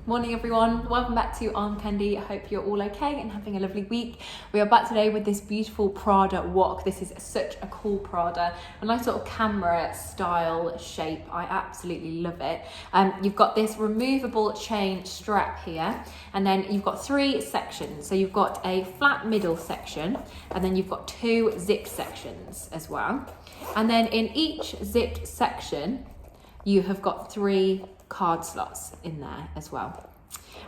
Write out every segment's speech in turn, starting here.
Morning everyone, welcome back to Armcandy. I hope you're all okay and having a lovely week. We are back today with this beautiful Prada WOC. This is such a cool Prada, a nice sort of camera style shape. I absolutely love it. You've got this removable chain strap here, and then you've got three sections. So you've got a flat middle section, and then you've got two zipped sections as well. And then in each zipped section, you have got three card slots in there as well.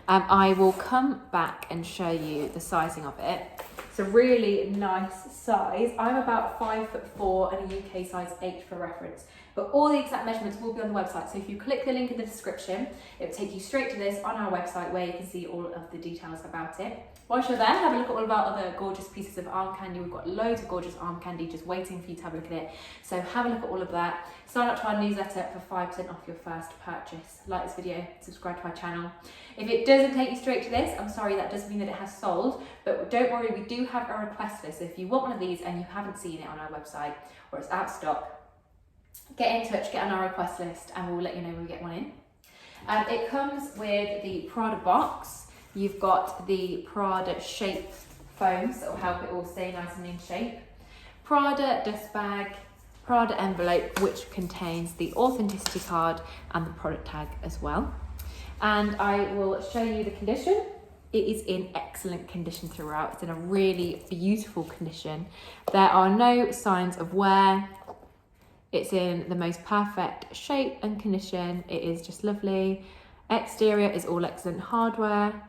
I will come back and show you the sizing of it. It's a really nice size. I'm about 5'4" and a UK size 8 for reference, but all the exact measurements will be on the website. So if you click the link in the description, it will take you straight to this on our website where you can see all of the details about it. Whilst you're there, have a look at all of our other gorgeous pieces of arm candy. We've got loads of gorgeous arm candy just waiting for you to have a look at it. So have a look at all of that. Sign up to our newsletter for 5% off your first purchase. Like this video, subscribe to our channel. If it doesn't take you straight to this, I'm sorry, that does mean that it has sold, but don't worry, we do have a request list. So if you want one of these and you haven't seen it on our website or it's out of stock, get in touch, get on our request list, and we'll let you know when we get one in. It comes with the Prada box. You've got the Prada shape foams that will help it all stay nice and in shape. Prada dust bag, Prada envelope, which contains the authenticity card and the product tag as well. And I will show you the condition. It is in excellent condition throughout. It's in a really beautiful condition. There are no signs of wear. It's in the most perfect shape and condition. It is just lovely. Exterior is all excellent. Hardware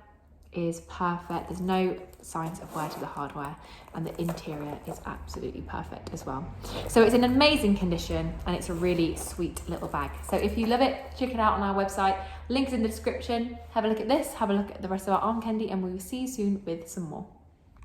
is perfect. There's no signs of wear to the hardware, and the interior is absolutely perfect as well. So it's in amazing condition, and it's a really sweet little bag. So if you love it, check it out on our website. Link is in the description. Have a look at this, have a look at the rest of our arm candy, and we will see you soon with some more.